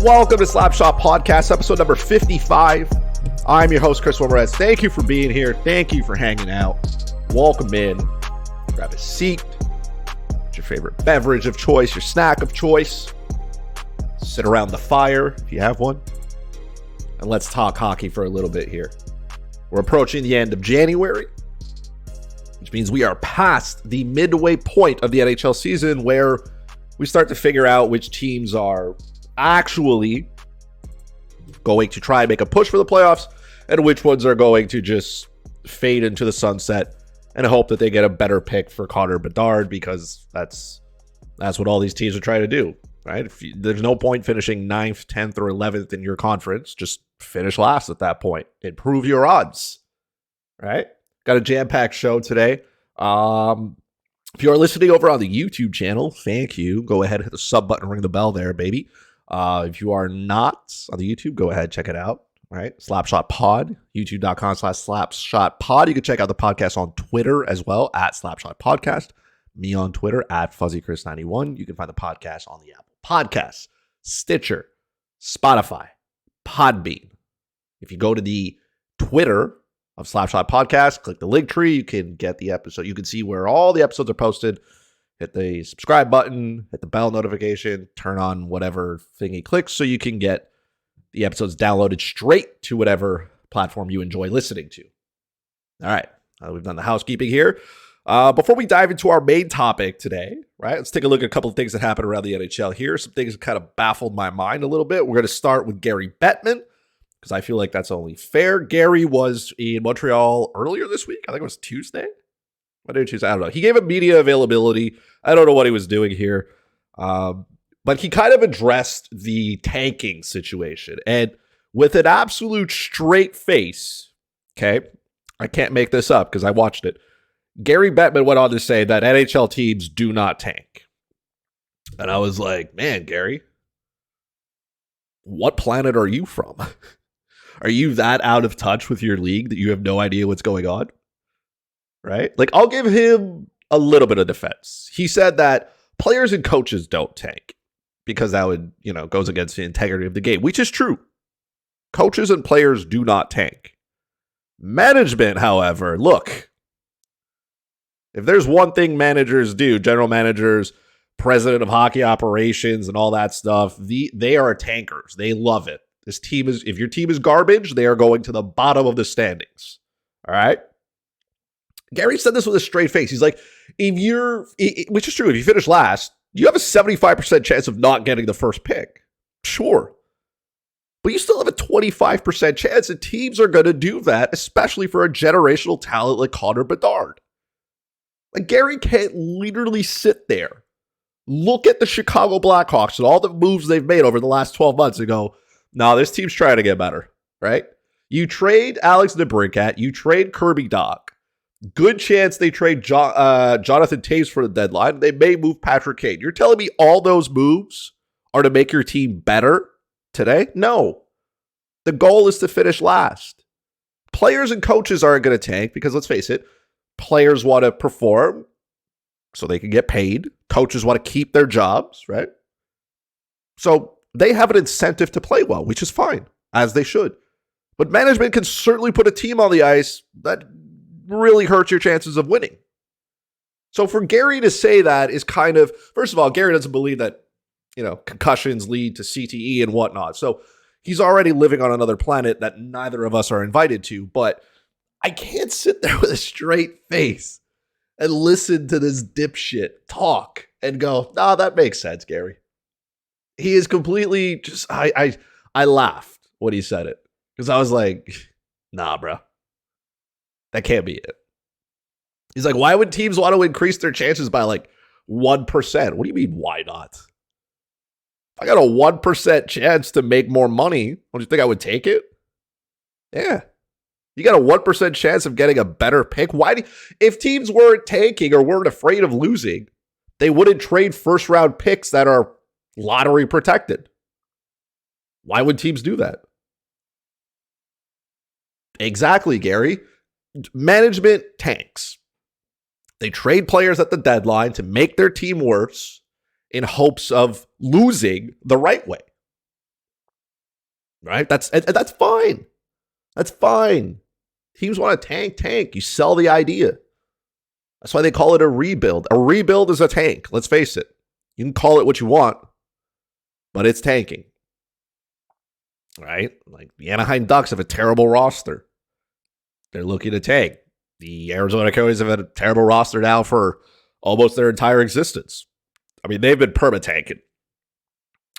Welcome to Slapshot Podcast, episode number 55. I'm your host, Christopher Morais. Thank you for being here. Thank you for hanging out. Welcome in. Grab a seat. What's your favorite beverage of choice, your snack of choice? Sit around the fire if you have one. And let's talk hockey for a little bit here. We're approaching the end of January, which means we are past the midway point of the NHL season where we start to figure out which teams are actually going to try and make a push for the playoffs and which ones are going to just fade into the sunset and hope that they get a better pick for Connor Bedard, because that's what all these teams are trying to do, right? There's no point finishing 9th, 10th, or 11th in your conference. Just finish last at that point. Improve your odds, right? Got a jam-packed show today. If you are listening over on the YouTube channel, thank you. Go ahead and hit the sub button, ring the bell there, baby. If you are not on the YouTube, go ahead, check it out. All right, Slapshot Pod, youtube.com/Slapshot Pod. You can check out the podcast on Twitter as well, at Slapshot Podcast. Me on Twitter, at FuzzyChris91. You can find the podcast on the Apple Podcasts, Stitcher, Spotify, Podbean. If you go to the Twitter of Slapshot Podcast, click the link tree, you can get the episode. You can see where all the episodes are posted. Hit the subscribe button, hit the bell notification, turn on whatever thing you click so you can get the episodes downloaded straight to whatever platform you enjoy listening to. All right, we've done the housekeeping here. Before we dive into our main topic today, right, let's take a look at a couple of things that happened around the NHL here. Some things that kind of baffled my mind a little bit. We're going to start with Gary Bettman, because I feel like that's only fair. Gary was in Montreal earlier this week. I think it was Tuesday. Monday or Tuesday, I don't know. He gave a media availability. I don't know what he was doing here. But he kind of addressed the tanking situation. And with an absolute straight face, okay, I can't make this up because I watched it. Gary Bettman went on to say that NHL teams do not tank. And I was like, man, Gary, what planet are you from? Are you that out of touch with your league that you have no idea what's going on? Right? Like, I'll give him a little bit of defense. He said that players and coaches don't tank because that would, goes against the integrity of the game, which is true. Coaches and players do not tank. Management, however, look, if there's one thing managers do, general managers, president of hockey operations and all that stuff, they are tankers. They love it. If your team is garbage, they are going to the bottom of the standings. All right? Gary said this with a straight face. He's like, which is true, if you finish last, you have a 75% chance of not getting the first pick. Sure. But you still have a 25% chance that teams are going to do that, especially for a generational talent like Connor Bedard. Like, Gary can't literally sit there, look at the Chicago Blackhawks and all the moves they've made over the last 12 months and go, no, this team's trying to get better, right? You trade Alex DeBrincat, you trade Kirby Dach. Good chance they trade Jonathan Toews for the deadline. They may move Patrick Kane. You're telling me all those moves are to make your team better today? No. The goal is to finish last. Players and coaches aren't going to tank because, let's face it, players want to perform so they can get paid. Coaches want to keep their jobs, right? So they have an incentive to play well, which is fine, as they should. But management can certainly put a team on the ice that really hurts your chances of winning. So for Gary to say that is kind of, first of all, Gary doesn't believe that, concussions lead to CTE and whatnot. So he's already living on another planet that neither of us are invited to. But I can't sit there with a straight face and listen to this dipshit talk and go, nah, that makes sense, Gary. He is completely just, I laughed when he said it because I was like, nah, bro. That can't be it. He's like, why would teams want to increase their chances by like 1%? What do you mean, why not? If I got a 1% chance to make more money, don't you think I would take it? Yeah. You got a 1% chance of getting a better pick. If teams weren't tanking or weren't afraid of losing, they wouldn't trade first round picks that are lottery protected. Why would teams do that? Exactly, Gary. Management tanks. They trade players at the deadline to make their team worse in hopes of losing the right way. right? That's fine. That's fine. Teams want to tank. You sell the idea. That's why they call it a rebuild. A rebuild is a tank. Let's face it. You can call it what you want, but it's tanking. Right? Like the Anaheim Ducks have a terrible roster. They're looking to tank. The Arizona Coyotes have had a terrible roster now for almost their entire existence. I mean, they've been perma-tanking.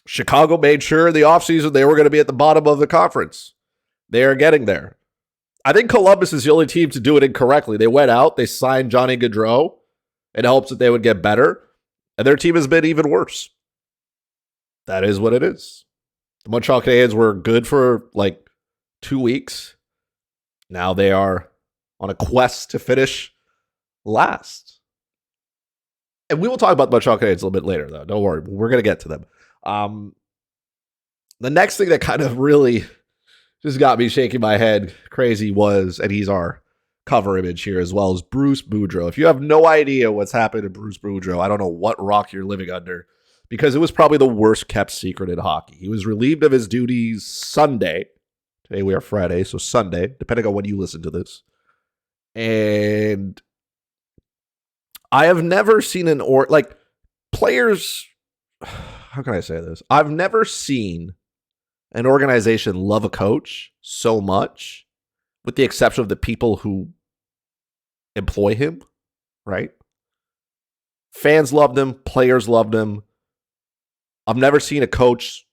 Chicago made sure in the offseason they were going to be at the bottom of the conference. They are getting there. I think Columbus is the only team to do it incorrectly. They went out, they signed Johnny Gaudreau in hopes that they would get better, and their team has been even worse. That is what it is. The Montreal Canadiens were good for like 2 weeks. Now they are on a quest to finish last. And we will talk about the Montreal Canadiens a little bit later, though. Don't worry. We're going to get to them. The next thing that kind of really just got me shaking my head crazy was, and he's our cover image here as well, is Bruce Boudreau. If you have no idea what's happened to Bruce Boudreau, I don't know what rock you're living under, because it was probably the worst kept secret in hockey. He was relieved of his duties Sunday. Today we are Friday, so Sunday, depending on when you listen to this. And I have never seen players, how can I say this? I've never seen an organization love a coach so much, with the exception of the people who employ him, right? Fans loved him, players loved him. I've never seen a coach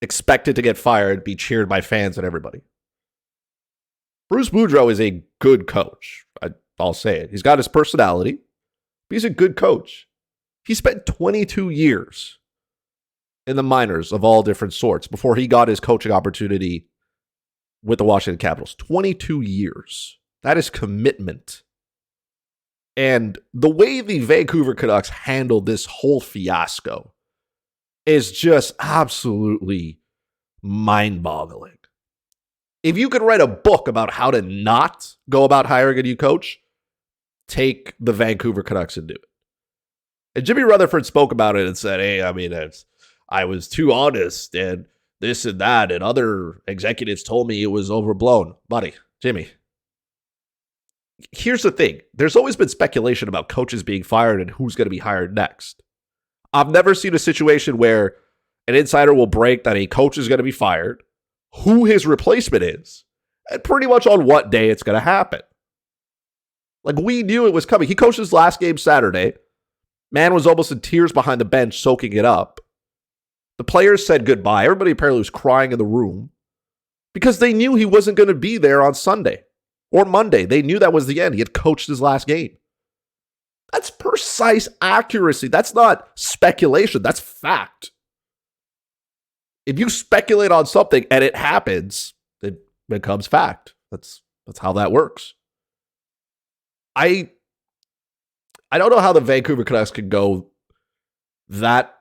expected to get fired be cheered by fans and everybody. Bruce Boudreau is a good coach. I'll say it. He's got his personality, but he's a good coach. He spent 22 years in the minors of all different sorts before he got his coaching opportunity with the Washington Capitals. 22 years. That is commitment. And the way the Vancouver Canucks handled this whole fiasco is just absolutely mind-boggling. If you could write a book about how to not go about hiring a new coach, take the Vancouver Canucks and do it. And Jimmy Rutherford spoke about it and said, hey, I mean, I was too honest and this and that, and other executives told me it was overblown. Buddy, Jimmy, here's the thing. There's always been speculation about coaches being fired and who's going to be hired next. I've never seen a situation where an insider will break that a coach is going to be fired, who his replacement is, and pretty much on what day it's going to happen. Like, we knew it was coming. He coached his last game Saturday. Man was almost in tears behind the bench, soaking it up. The players said goodbye. Everybody apparently was crying in the room because they knew he wasn't going to be there on Sunday or Monday. They knew that was the end. He had coached his last game. That's precise accuracy. That's not speculation. That's fact. If you speculate on something and it happens, it becomes fact. That's how that works. I don't know how the Vancouver Canucks can go that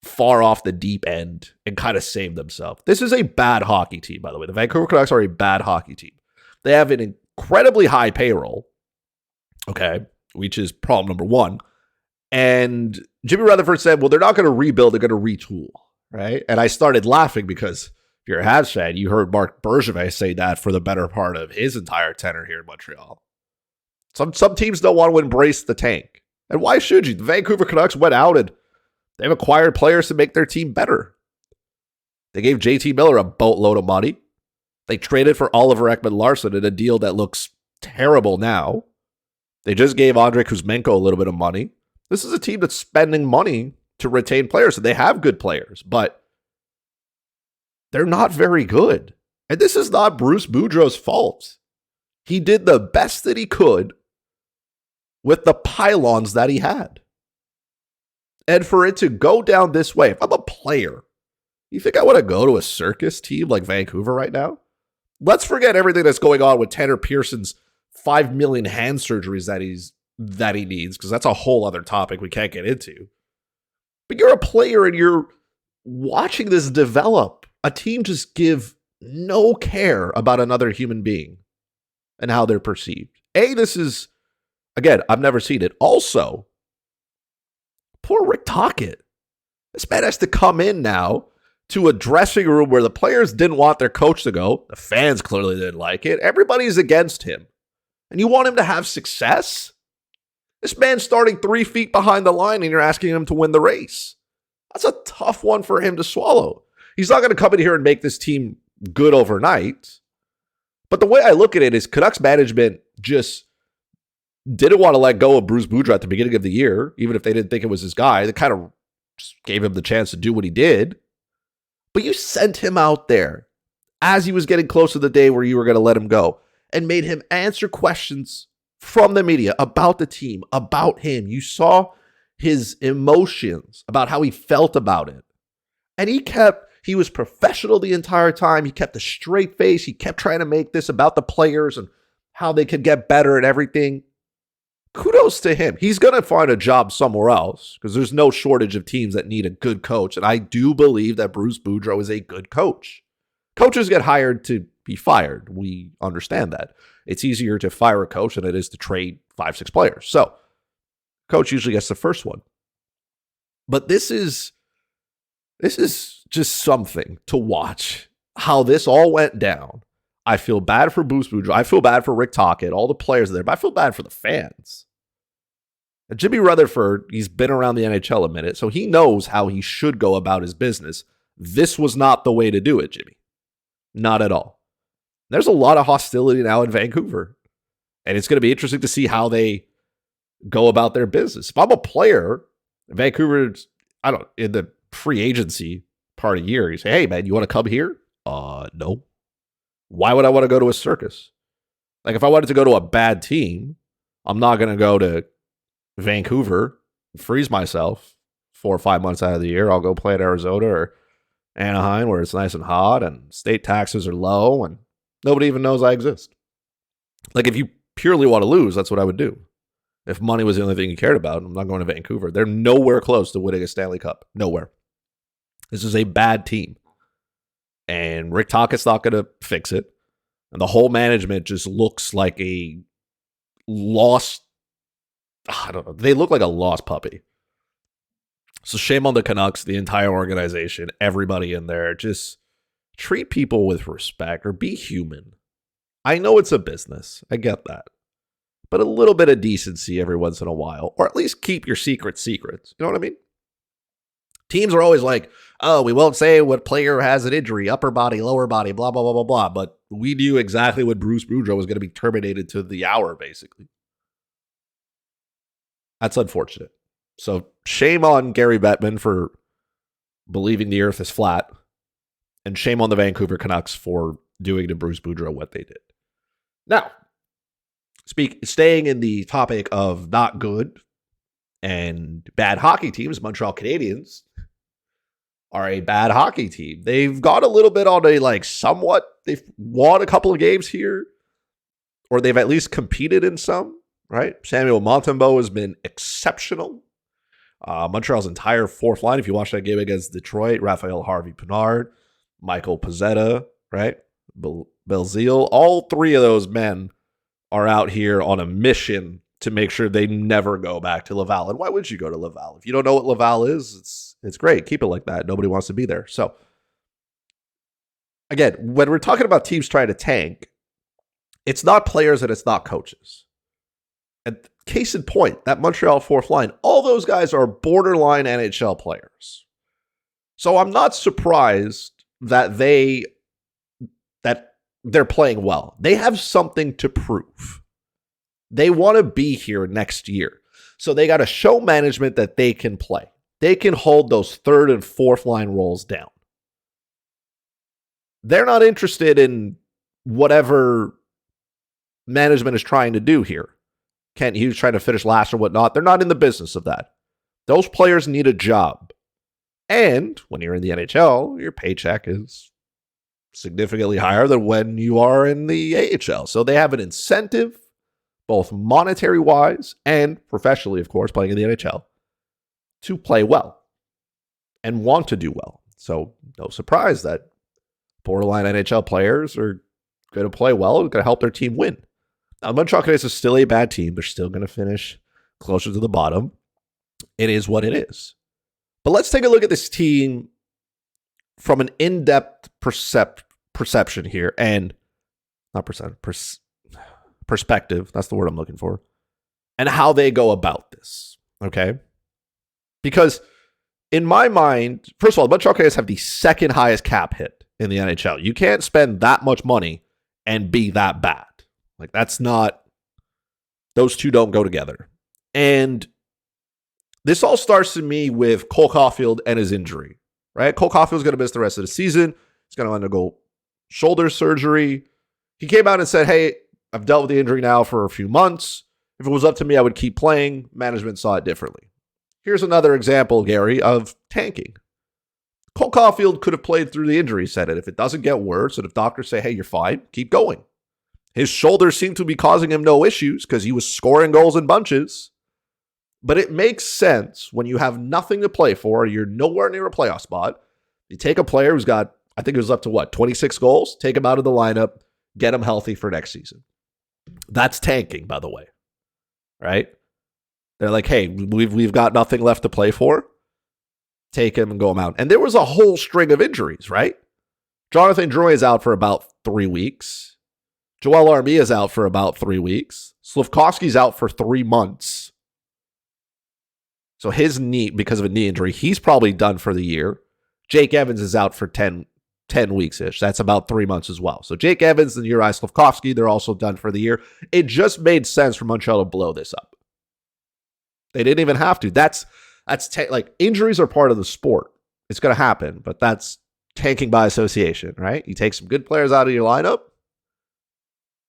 far off the deep end and kind of save themselves. This is a bad hockey team, by the way. The Vancouver Canucks are a bad hockey team. They have an incredibly high payroll, okay, which is problem number one. And Jimmy Rutherford said, well, they're not going to rebuild, they're going to retool, right? And I started laughing because if you're a Habs fan, you heard Marc Bergevin say that for the better part of his entire tenure here in Montreal. Some teams don't want to embrace the tank. And why should you? The Vancouver Canucks went out and they've acquired players to make their team better. They gave JT Miller a boatload of money. They traded for Oliver Ekman-Larsson in a deal that looks terrible now. They just gave Andrei Kuzmenko a little bit of money. This is a team that's spending money to retain players, and they have good players, but they're not very good. And this is not Bruce Boudreau's fault. He did the best that he could with the pylons that he had. And for it to go down this way, if I'm a player, you think I want to go to a circus team like Vancouver right now? Let's forget everything that's going on with Tanner Pearson's 5 million hand surgeries that he needs, because that's a whole other topic we can't get into. But you're a player and you're watching this develop. A team just give no care about another human being and how they're perceived. This is, again, I've never seen it. Also, poor Rick Tocchet. This man has to come in now to a dressing room where the players didn't want their coach to go. The fans clearly didn't like it. Everybody's against him. And you want him to have success? This man's starting 3 feet behind the line and you're asking him to win the race. That's a tough one for him to swallow. He's not going to come in here and make this team good overnight. But the way I look at it is Canucks management just didn't want to let go of Bruce Boudreau at the beginning of the year, even if they didn't think it was his guy. They kind of just gave him the chance to do what he did. But you sent him out there as he was getting close to the day where you were going to let him go and made him answer questions from the media about the team, about him. You saw his emotions about how he felt about it. And he was professional the entire time. He kept a straight face. He kept trying to make this about the players and how they could get better at everything. Kudos to him. He's going to find a job somewhere else because there's no shortage of teams that need a good coach. And I do believe that Bruce Boudreau is a good coach. Coaches get hired to be fired. We understand that. It's easier to fire a coach than it is to trade 5-6 players. So, coach usually gets the first one. But this is just something to watch. How this all went down. I feel bad for Bruce Boudreau. I feel bad for Rick Tocchet, all the players there, but I feel bad for the fans. And Jimmy Rutherford, he's been around the NHL a minute, so he knows how he should go about his business. This was not the way to do it, Jimmy. Not at all. There's a lot of hostility now in Vancouver, and it's going to be interesting to see how they go about their business. If I'm a player, Vancouver, in the free agency part of the year, you say, hey, man, you want to come here? No. Why would I want to go to a circus? Like, if I wanted to go to a bad team, I'm not going to go to Vancouver and freeze myself 4 or 5 months out of the year. I'll go play at Arizona or Anaheim where it's nice and hot and state taxes are low and nobody even knows I exist. Like, if you purely want to lose, that's what I would do. If money was the only thing you cared about, I'm not going to Vancouver. They're nowhere close to winning a Stanley Cup. Nowhere. This is a bad team. And Rick Tocchet's not going to fix it. And the whole management just looks like a lost, they look like a lost puppy. So shame on the Canucks, the entire organization, everybody in there. Just treat people with respect or be human. I know it's a business. I get that. But a little bit of decency every once in a while. Or at least keep your secrets secrets. You know what I mean? Teams are always like, oh, we won't say what player has an injury, upper body, lower body, blah, blah, blah, blah, blah. But we knew exactly when Bruce Boudreau was going to be terminated to the hour, basically. That's unfortunate. So shame on Gary Bettman for believing the earth is flat. And shame on the Vancouver Canucks for doing to Bruce Boudreau what they did. Now, staying in the topic of not good and bad hockey teams, Montreal Canadiens are a bad hockey team. They've got a little bit on a somewhat, they've won a couple of games here, or they've at least competed in some, right? Samuel Montembeault has been exceptional. Montreal's entire fourth line, if you watch that game against Detroit, Raphael Harvey-Pinard, Michael Pezzetta, right? Belzile, all three of those men are out here on a mission to make sure they never go back to Laval. And why would you go to Laval? If you don't know what Laval is, it's great. Keep it like that. Nobody wants to be there. So, again, when we're talking about teams trying to tank, it's not players and it's not coaches. And case in point, that Montreal fourth line, all those guys are borderline NHL players. So I'm not surprised that they're playing well. They have something to prove. They want to be here next year. So they got to show management that they can play. They can hold those third and fourth line roles down. They're not interested in whatever management is trying to do here. Kent Hughes trying to finish last or whatnot. They're not in the business of that. Those players need a job. And when you're in the NHL, your paycheck is significantly higher than when you are in the AHL. So they have an incentive, both monetary-wise and professionally, of course, playing in the NHL, to play well and want to do well. So no surprise that borderline NHL players are going to play well and going to help their team win. Now, Montreal Canadiens is still a bad team. They're still going to finish closer to the bottom. It is what it is. But let's take a look at this team from an in-depth perception here, and not perspective, that's the word I'm looking for, and how they go about this, okay? Because in my mind, first of all, the Montreal Canadiens have the second highest cap hit in the NHL. You can't spend that much money and be that bad. Like, that's not, those two don't go together. And this all starts to me with Cole Caulfield and his injury, right? Cole Caulfield's going to miss the rest of the season. He's going to undergo shoulder surgery. He came out and said, hey, I've dealt with the injury now for a few months. If it was up to me, I would keep playing. Management saw it differently. Here's another example, Gary, of tanking. Cole Caulfield could have played through the injury, said it. If it doesn't get worse, and if doctors say, hey, you're fine, keep going. His shoulders seemed to be causing him no issues because he was scoring goals in bunches. But it makes sense when you have nothing to play for, you're nowhere near a playoff spot. You take a player who's got, I think it was up to 26 goals, take him out of the lineup, get him healthy for next season. That's tanking, by the way, right? They're like, hey, we've got nothing left to play for. Take him and go him out. And there was a whole string of injuries, right? Jonathan Drouin is out for about 3 weeks. Joel Armia is out for about 3 weeks. Slafkovsky's out for 3 months. So his knee, because of a knee injury, he's probably done for the year. Jake Evans is out for 10 weeks-ish. That's about 3 months as well. So Jake Evans and Uri Slafkovsky, they're also done for the year. It just made sense for Montreal to blow this up. They didn't even have to. That's like, injuries are part of the sport. It's going to happen, but that's tanking by association, right? You take some good players out of your lineup,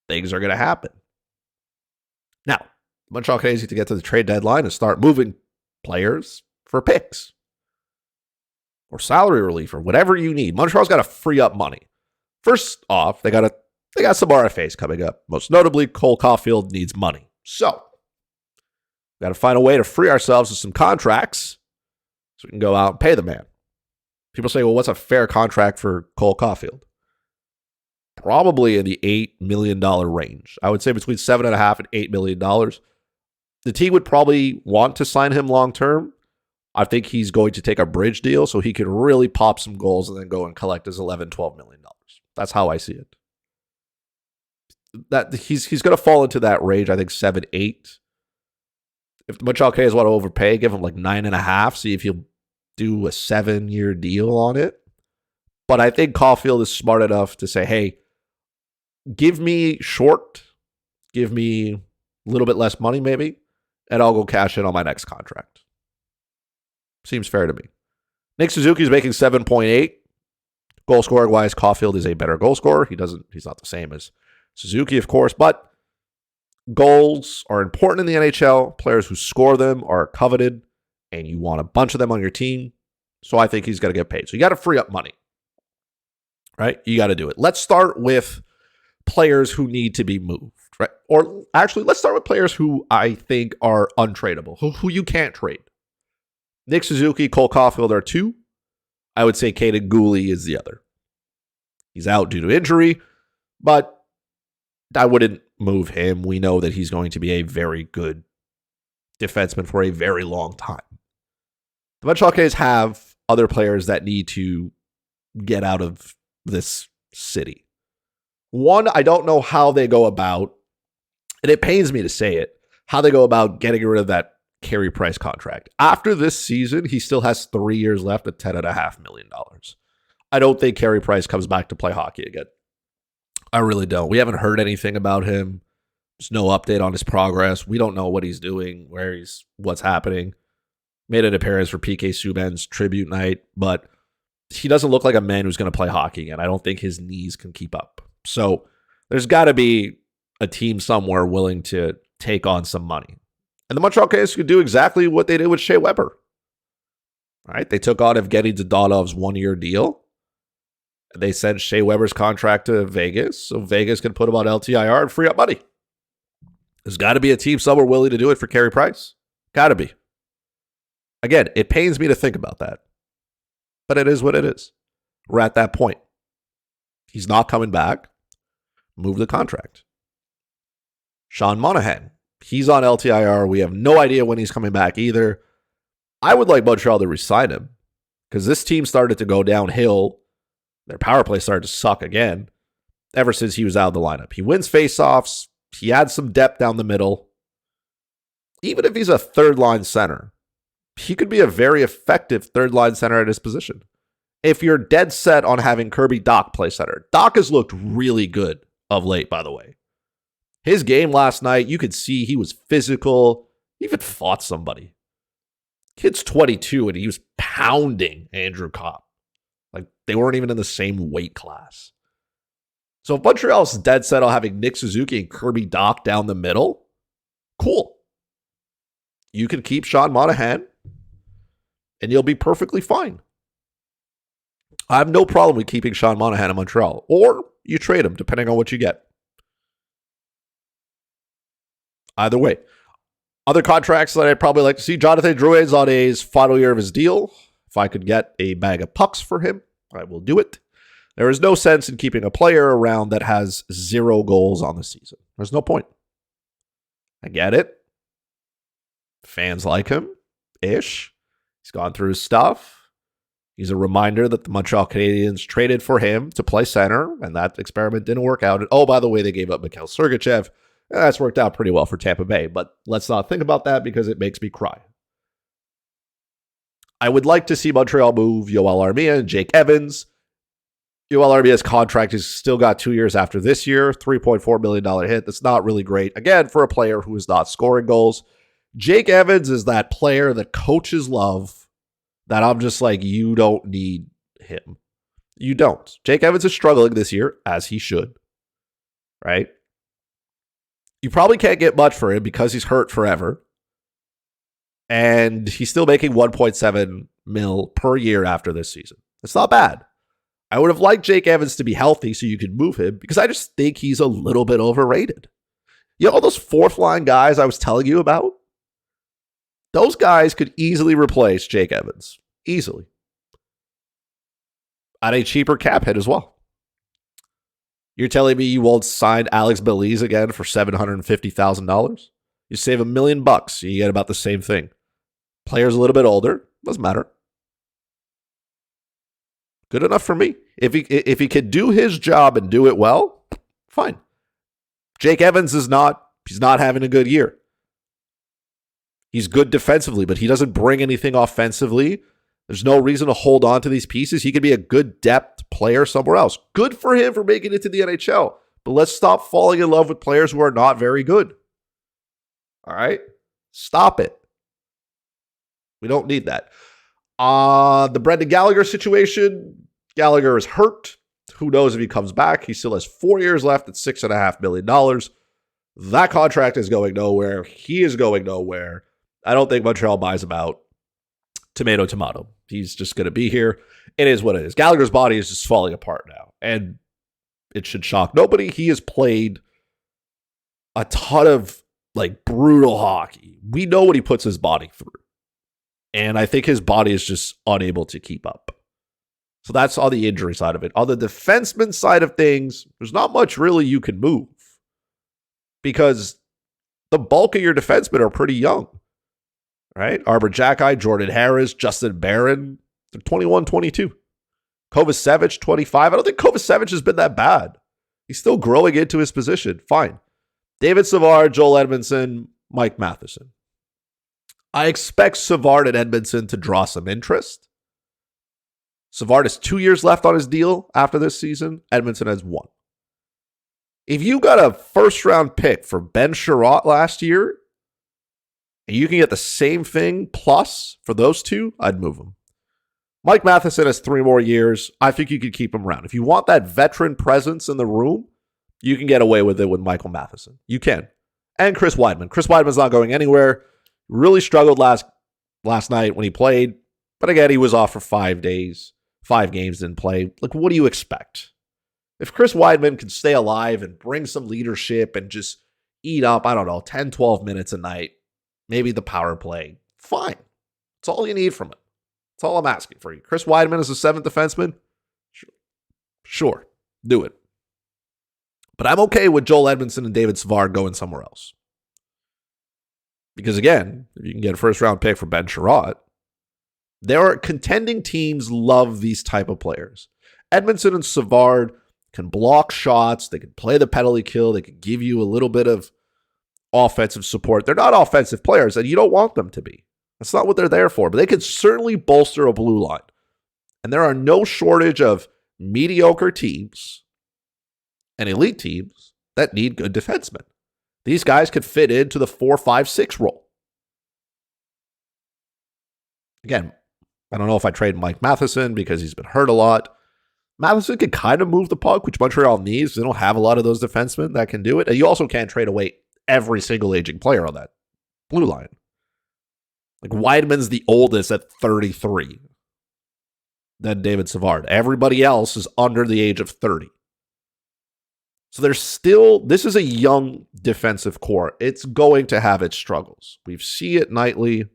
things are going to happen. Now, Montreal Canadiens need to get to the trade deadline and start moving players for picks or salary relief or whatever you need. Montreal's got to free up money. First off, they got some RFAs coming up. Most notably, Cole Caulfield needs money. So, got to find a way to free ourselves of some contracts so we can go out and pay the man. People say, well, what's a fair contract for Cole Caulfield? Probably in the $8 million range. I would say between $7.5 and $8 million. The team would probably want to sign him long-term. I think he's going to take a bridge deal so he can really pop some goals and then go and collect his $11, $12 million. That's how I see it. That he's going to fall into that range, I think 7, 8. If the Montreal Canadiens want to overpay, give him like 9.5. See if he'll do a 7-year deal on it. But I think Caulfield is smart enough to say, hey, give me short, give me a little bit less money maybe, and I'll go cash in on my next contract. Seems fair to me. Nick Suzuki is making 7.8. Goal scoring wise, Caulfield is a better goal scorer. He's not the same as Suzuki, of course, but goals are important in the NHL. Players who score them are coveted, and you want a bunch of them on your team. So I think he's going to get paid. So you got to free up money, right? You got to do it. Let's start with players who need to be moved, right? Or actually, let's start with players who I think are untradeable, who you can't trade. Nick Suzuki, Cole Caulfield are 2. I would say Caden Gooley is the other. He's out due to injury, but I wouldn't move him. We know that he's going to be a very good defenseman for a very long time. The Montreal Canadiens have other players that need to get out of this city. One, I don't know how they go about, and it pains me to say it, how they go about getting rid of that Carey Price contract. After this season, he still has 3 years left at $10.5 million. I don't think Carey Price comes back to play hockey again. I really don't. We haven't heard anything about him. There's no update on his progress. We don't know what he's doing, what's happening. Made an appearance for PK Subban's tribute night, but he doesn't look like a man who's going to play hockey again. I don't think his knees can keep up. So there's got to be a team somewhere willing to take on some money. And the Montreal Canadiens could do exactly what they did with Shea Weber. All right, they took on Evgeny Dodonov's 1-year deal. They sent Shea Weber's contract to Vegas, so Vegas can put him on LTIR and free up money. There's got to be a team somewhere willing to do it for Carey Price. Got to be. Again, it pains me to think about that. But it is what it is. We're at that point. He's not coming back. Move the contract. Sean Monahan. He's on LTIR. We have no idea when he's coming back either. I would like Montreal to resign him. because this team started to go downhill. Their power play started to suck again ever since he was out of the lineup. He wins faceoffs. He adds some depth down the middle. Even if he's a third-line center, he could be a very effective third-line center at his position. If you're dead set on having Kirby Dach play center. Dach has looked really good of late, by the way. His game last night, you could see he was physical. He even fought somebody. Kid's 22, and he was pounding Andrew Copp. Like, they weren't even in the same weight class. So if Montreal's dead set on having Nick Suzuki and Kirby Dach down the middle, cool. You can keep Sean Monahan, and you'll be perfectly fine. I have no problem with keeping Sean Monahan in Montreal. Or you trade him, depending on what you get. Either way. Other contracts that I'd probably like to see. Jonathan Drouin's on his final year of his deal. If I could get a bag of pucks for him, I will do it. There is no sense in keeping a player around that has 0 goals on the season. There's no point. I get it. Fans like him-ish. He's gone through his stuff. He's a reminder that the Montreal Canadiens traded for him to play center, and that experiment didn't work out. And oh, by the way, they gave up Mikhail Sergachev. That's worked out pretty well for Tampa Bay, but let's not think about that because it makes me cry. I would like to see Montreal move Yoel Armia and Jake Evans. Yoel Armia's contract has still got 2 years after this year, $3.4 million hit. That's not really great. Again, for a player who is not scoring goals. Jake Evans is that player that coaches love that I'm just like, you don't need him. You don't. Jake Evans is struggling this year, as he should. Right? You probably can't get much for him because he's hurt forever. And he's still making $1.7 million per year after this season. It's not bad. I would have liked Jake Evans to be healthy so you could move him because I just think he's a little bit overrated. You know all those fourth line guys I was telling you about? Those guys could easily replace Jake Evans. Easily. At a cheaper cap hit as well. You're telling me you won't sign Alex Belize again for $750,000? You save $1 million, you get about the same thing. Player's a little bit older, doesn't matter. Good enough for me. If he could do his job and do it well, fine. Jake Evans he's not having a good year. He's good defensively, but he doesn't bring anything offensively. There's no reason to hold on to these pieces. He could be a good depth player somewhere else. Good for him for making it to the NHL. But let's stop falling in love with players who are not very good. All right? Stop it. We don't need that. The Brendan Gallagher situation, Gallagher is hurt. Who knows if he comes back? He still has 4 years left at $6.5 million. That contract is going nowhere. He is going nowhere. I don't think Montreal buys him out. Tomato. He's just going to be here. It is what it is. Gallagher's body is just falling apart now. And it should shock nobody. He has played a ton of brutal hockey. We know what he puts his body through. And I think his body is just unable to keep up. So that's on the injury side of it. On the defenseman side of things, there's not much really you can move. Because the bulk of your defensemen are pretty young. Right? Arbor Jacki, Jordan Harris, Justin Barron, they're 21, 22. Kovacevic, 25. I don't think Kovacevic has been that bad. He's still growing into his position. Fine. David Savard, Joel Edmondson, Mike Matheson. I expect Savard and Edmondson to draw some interest. Savard has 2 years left on his deal after this season. Edmondson has 1. If you got a first-round pick for Ben Sherratt last year, and you can get the same thing plus for those two, I'd move them. Mike Matheson has 3 more years. I think you could keep him around. If you want that veteran presence in the room, you can get away with it with Michael Matheson. You can. And Chris Weidman. Chris Weidman's not going anywhere. Really struggled last night when he played. But again, he was off for 5 days. 5 games, didn't play. What do you expect? If Chris Weidman can stay alive and bring some leadership and just eat up, 10, 12 minutes a night, maybe the power play, fine. That's all you need from it. That's all I'm asking for you. Chris Weidman is a 7th defenseman? Sure. Do it. But I'm okay with Joel Edmondson and David Savard going somewhere else. Because again, if you can get a first-round pick for Ben Sherratt, There are contending teams love these type of players. Edmondson and Savard can block shots. They can play the penalty kill. They can give you a little bit of offensive support. They're not offensive players, and you don't want them to be. That's not what they're there for. But they can certainly bolster a blue line. And there are no shortage of mediocre teams and elite teams that need good defensemen. These guys could fit into the 4-5-6 role. Again, I don't know if I trade Mike Matheson because he's been hurt a lot. Matheson can kind of move the puck, which Montreal needs. They don't have a lot of those defensemen that can do it. And you also can't trade away every single aging player on that blue line. Like Weidman's the oldest at 33. Then David Savard. Everybody else is under the age of 30. So this is a young defensive core. It's going to have its struggles. We see it nightly.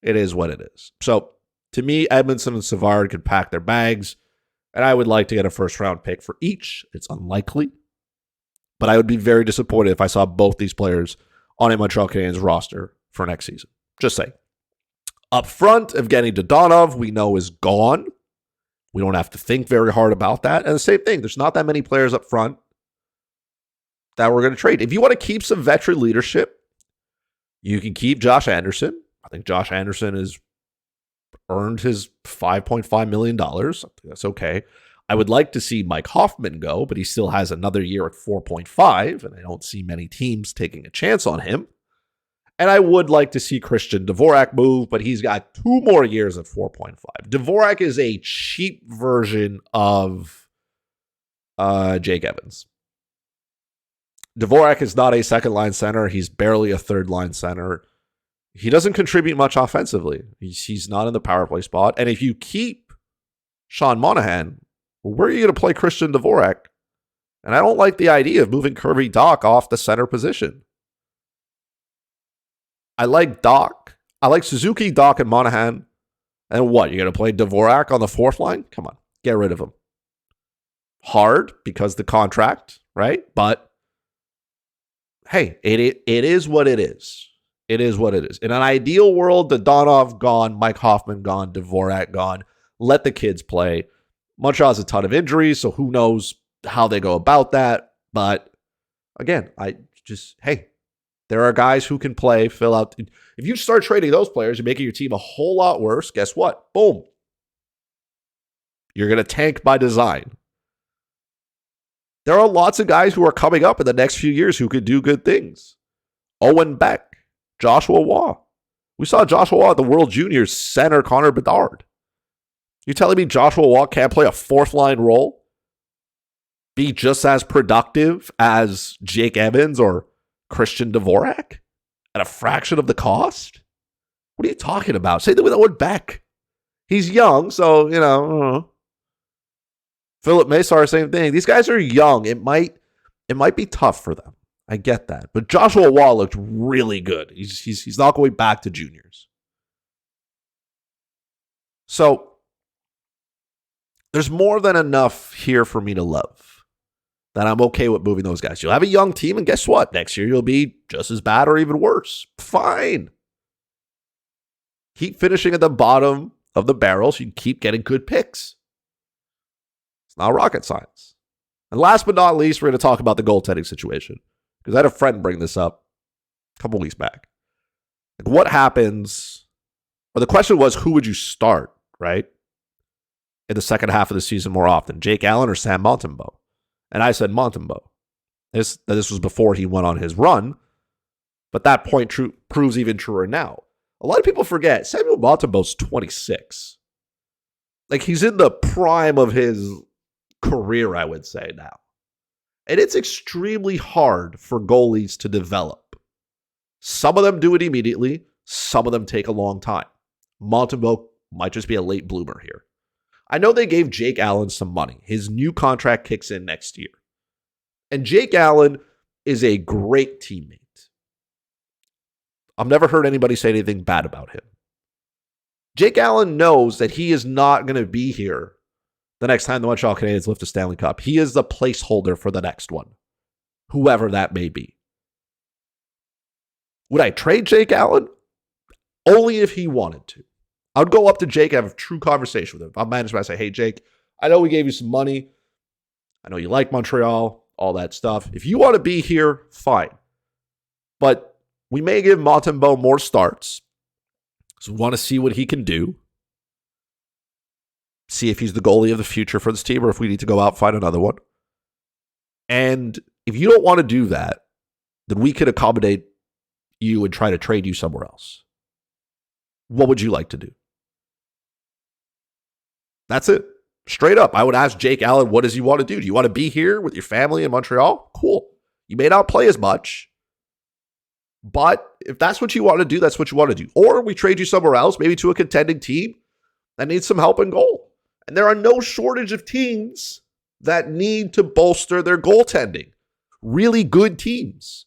It is what it is. So to me, Edmondson and Savard could pack their bags, and I would like to get a first-round pick for each. It's unlikely, but I would be very disappointed if I saw both these players on a Montreal Canadiens roster for next season. Just saying. Up front, Evgeny Dodonov, we know is gone. We don't have to think very hard about that. And the same thing, there's not that many players up front that we're going to trade. If you want to keep some veteran leadership, you can keep Josh Anderson. I think Josh Anderson has earned his $5.5 million. I think that's okay. I would like to see Mike Hoffman go, but he still has another year at 4.5, and I don't see many teams taking a chance on him. And I would like to see Christian Dvorak move, but he's got 2 more years at 4.5. Dvorak is a cheap version of Jake Evans. Dvorak is not a second-line center. He's barely a third-line center. He doesn't contribute much offensively. He's not in the power play spot. And if you keep Sean Monahan, where are you going to play Christian Dvorak? And I don't like the idea of moving Kirby Dach off the center position. I like Dach. I like Suzuki, Dach, and Monahan. And what? You're going to play Dvorak on the fourth line? Come on. Get rid of him. Hard because the contract, right? But hey, it is what it is. It is what it is. In an ideal world, Dodonov gone, Mike Hoffman gone, Dvorak gone. Let the kids play. Montreal has a ton of injuries, so who knows how they go about that. But again, there are guys who can play, fill out. If you start trading those players, you're making your team a whole lot worse. Guess what? Boom. You're going to tank by design. There are lots of guys who are coming up in the next few years who could do good things. Owen Beck, Joshua Waugh. We saw Joshua Waugh at the World Juniors center Connor Bedard. You telling me Joshua Waugh can't play a fourth-line role? Be just as productive as Jake Evans or Christian Dvorak at a fraction of the cost? What are you talking about? Say that with Owen Beck. He's young, so, I don't know. Philip Mesar, same thing. These guys are young. It might be tough for them. I get that. But Joshua Waugh looked really good. He's not going back to juniors. So there's more than enough here for me to love that I'm okay with moving those guys. You'll have a young team, and guess what? Next year you'll be just as bad or even worse. Fine. Keep finishing at the bottom of the barrel so you keep getting good picks. It's not rocket science. And last but not least, we're going to talk about the goaltending situation. Because I had a friend bring this up a couple weeks back. Like, what happens? Well, the question was, who would you start, right? In the second half of the season more often, Jake Allen or Sam Montembeault? And I said Montembeault. This was before he went on his run. But that point proves even truer now. A lot of people forget, Samuel Montembeault's 26. Like, he's in the prime of his career, I would say now. And it's extremely hard for goalies to develop. Some of them do it immediately. Some of them take a long time. Montembeault might just be a late bloomer here. I know they gave Jake Allen some money. His new contract kicks in next year. And Jake Allen is a great teammate. I've never heard anybody say anything bad about him. Jake Allen knows that he is not going to be here the next time the Montreal Canadiens lift a Stanley Cup. He is the placeholder for the next one, whoever that may be. Would I trade Jake Allen? Only if he wanted to. I'd go up to Jake and have a true conversation with him. If I'm management, I say, hey, Jake, I know we gave you some money. I know you like Montreal, all that stuff. If you want to be here, fine. But we may give Montembeault more starts. So we want to see what he can do. See if he's the goalie of the future for this team or if we need to go out and find another one. And if you don't want to do that, then we could accommodate you and try to trade you somewhere else. What would you like to do? That's it. Straight up. I would ask Jake Allen, what does he want to do? Do you want to be here with your family in Montreal? Cool. You may not play as much, but if that's what you want to do, that's what you want to do. Or we trade you somewhere else, maybe to a contending team that needs some help in goal. And there are no shortage of teams that need to bolster their goaltending. Really good teams.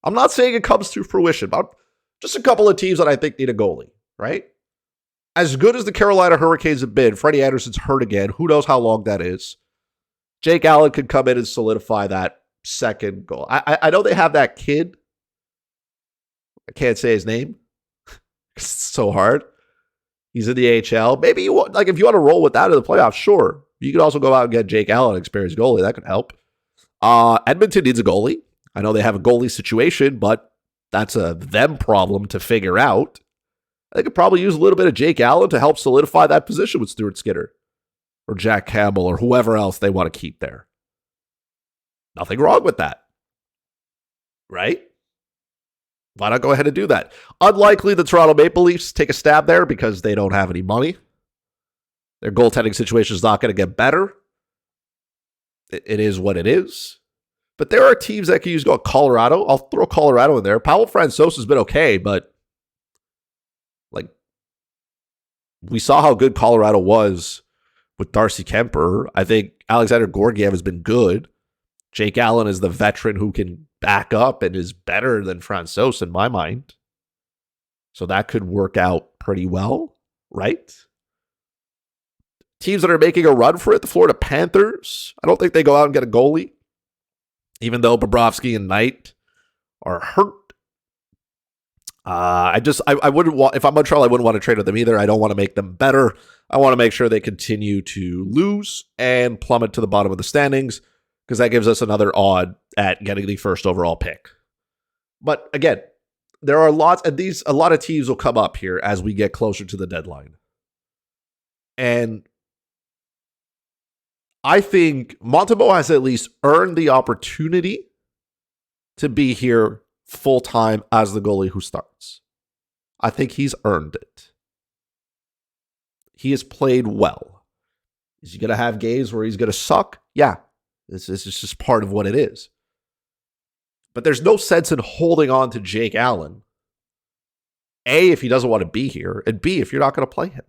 I'm not saying it comes to fruition, but just a couple of teams that I think need a goalie, right? As good as the Carolina Hurricanes have been, Freddie Anderson's hurt again. Who knows how long that is? Jake Allen could come in and solidify that second goal. I know they have that kid. I can't say his name. It's so hard. He's in the AHL. Maybe you want, like, if you want to roll with that in the playoffs, sure. You could also go out and get Jake Allen, experienced goalie. That could help. Edmonton needs a goalie. I know they have a goalie situation, but that's a them problem to figure out. They could probably use a little bit of Jake Allen to help solidify that position with Stuart Skinner or Jack Campbell or whoever else they want to keep there. Nothing wrong with that. Right? Why not go ahead and do that? Unlikely the Toronto Maple Leafs take a stab there because they don't have any money. Their goaltending situation is not going to get better. It is what it is. But there are teams that can use Colorado. I'll throw Colorado in there. Pavel Francouz has been okay, but like we saw how good Colorado was with Darcy Kemper. I think Alexander Georgiev has been good. Jake Allen is the veteran who can back up and is better than Francouz in my mind. So that could work out pretty well, right? Teams that are making a run for it, the Florida Panthers, I don't think they go out and get a goalie, even though Bobrovsky and Knight are hurt. I wouldn't want, if I'm Montreal, I wouldn't want to trade with them either. I don't want to make them better. I want to make sure they continue to lose and plummet to the bottom of the standings because that gives us another odd at getting the first overall pick. But again, there are lots, and a lot of teams will come up here as we get closer to the deadline. And I think Montembeault has at least earned the opportunity to be here full-time as the goalie who starts. I think he's earned it. He has played well. Is he going to have games where he's going to suck? Yeah. This is just part of what it is. But there's no sense in holding on to Jake Allen. A, if he doesn't want to be here, and B, if you're not going to play him.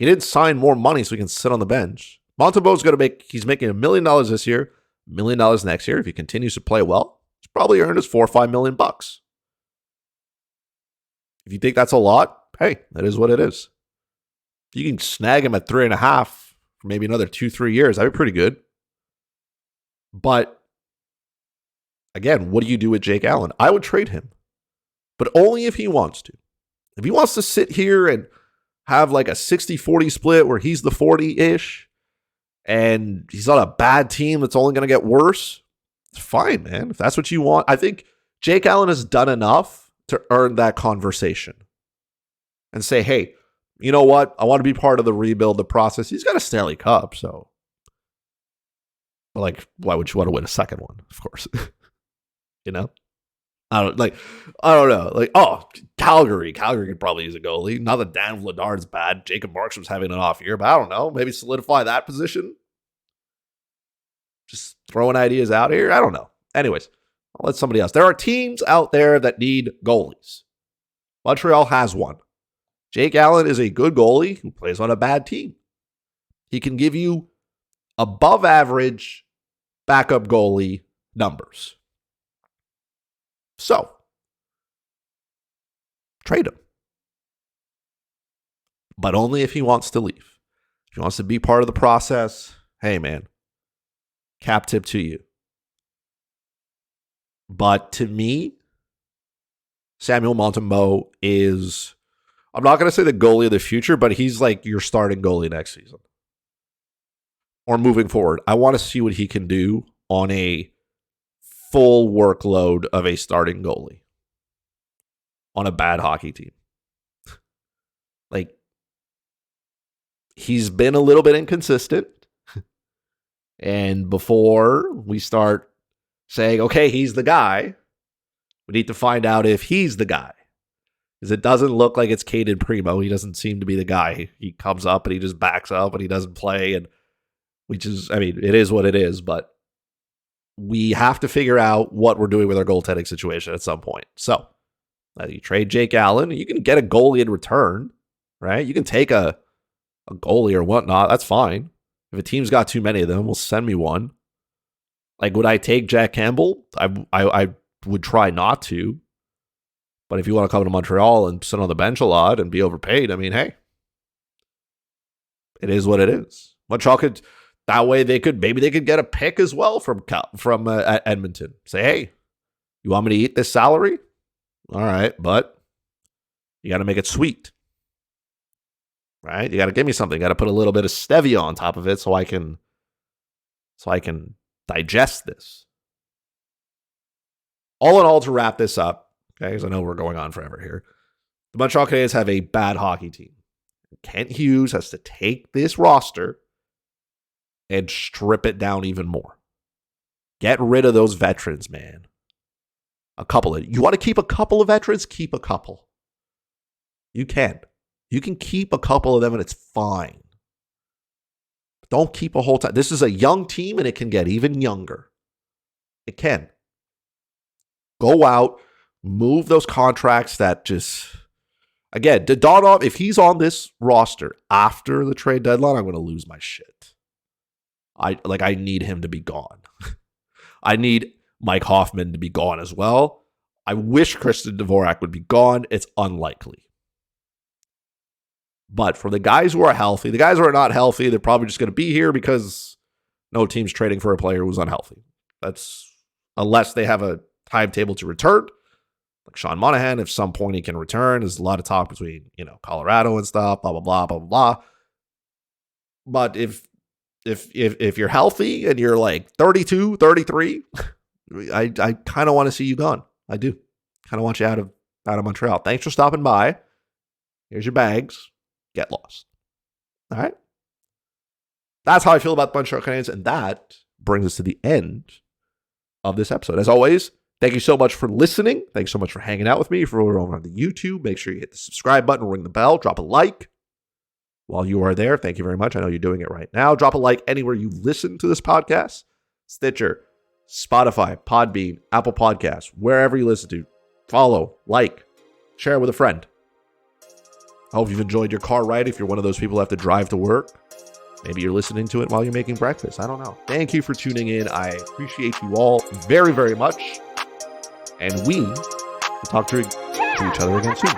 He didn't sign more money so he can sit on the bench. Montembeault's he's making $1 million this year, $1 million next year. If he continues to play well, he's probably earned his $4 or $5 million. If you think that's a lot, hey, that is what it is. If you can snag him at 3.5 for maybe another 2-3 years, that'd be pretty good. But again, what do you do with Jake Allen? I would trade him, but only if he wants to. If he wants to sit here and have like a 60-40 split where he's the 40-ish and he's on a bad team that's only going to get worse, it's fine, man. If that's what you want. I think Jake Allen has done enough to earn that conversation and say, hey, you know what? I want to be part of the rebuild, the process. He's got a Stanley Cup, so. But like, why would you want to win a second one? Of course. You know? I don't know. Like, oh, Calgary. Calgary could probably use a goalie. Not that Dan Vladard's bad. Jacob Markstrom's having an off year, but I don't know. Maybe solidify that position. Just throwing ideas out here. I don't know. Anyways, I'll let somebody else. There are teams out there that need goalies. Montreal has one. Jake Allen is a good goalie who plays on a bad team. He can give you above average backup goalie numbers. So, trade him. But only if he wants to leave. If he wants to be part of the process, hey man, cap tip to you. But to me, Samuel Montembeault is I'm not going to say the goalie of the future, but he's like your starting goalie next season. Or moving forward. I want to see what he can do on a full workload of a starting goalie on a bad hockey team. Like, he's been a little bit inconsistent. And before we start saying, okay, he's the guy, we need to find out if he's the guy. Because it doesn't look like it's Caden Primo. He doesn't seem to be the guy. He comes up and he just backs up and he doesn't play. And which is, I mean, it is what it is. But we have to figure out what we're doing with our goaltending situation at some point. So, you trade Jake Allen. You can get a goalie in return, right? You can take a goalie or whatnot. That's fine. If a team's got too many of them, we'll send me one. Like, would I take Jack Campbell? I would try not to. But if you want to come to Montreal and sit on the bench a lot and be overpaid, I mean, hey, it is what it is. Montreal could, that way maybe they could get a pick as well from Edmonton. Say, hey, you want me to eat this salary? All right, but you got to make it sweet. Right? You got to give me something. You got to put a little bit of stevia on top of it so I can digest this. All in all, to wrap this up, okay, because I know we're going on forever here, the Montreal Canadiens have a bad hockey team. Kent Hughes has to take this roster and strip it down even more. Get rid of those veterans, man. You want to keep a couple of veterans? Keep a couple. You can. You can keep a couple of them and it's fine. Don't keep a whole time. This is a young team and it can get even younger. It can. Go out, move those contracts that just... Again, Dodonov, if he's on this roster after the trade deadline, I'm going to lose my shit. I need him to be gone. I need Mike Hoffman to be gone as well. I wish Kristen Dvorak would be gone. It's unlikely. But for the guys who are healthy, the guys who are not healthy, they're probably just going to be here because no team's trading for a player who's unhealthy. That's unless they have a timetable to return. Like Sean Monahan, if some point he can return. There's a lot of talk between, Colorado and stuff, blah, blah, blah, blah, blah. But if you're healthy and you're like 32, 33, I kind of want to see you gone. I do. Kind of want you out of Montreal. Thanks for stopping by. Here's your bags. Get lost. All right? That's how I feel about the Montreal Canadiens, and that brings us to the end of this episode. As always, thank you so much for listening. Thanks so much for hanging out with me. If you're over on the YouTube, make sure you hit the subscribe button, ring the bell, drop a like. While you are there, thank you very much. I know you're doing it right now. Drop a like anywhere you listen to this podcast. Stitcher, Spotify, Podbean, Apple Podcasts, wherever you listen to. Follow, like, share with a friend. I hope you've enjoyed your car ride. If you're one of those people who have to drive to work, maybe you're listening to it while you're making breakfast. I don't know. Thank you for tuning in. I appreciate you all very, very much. And we will talk to each other again soon.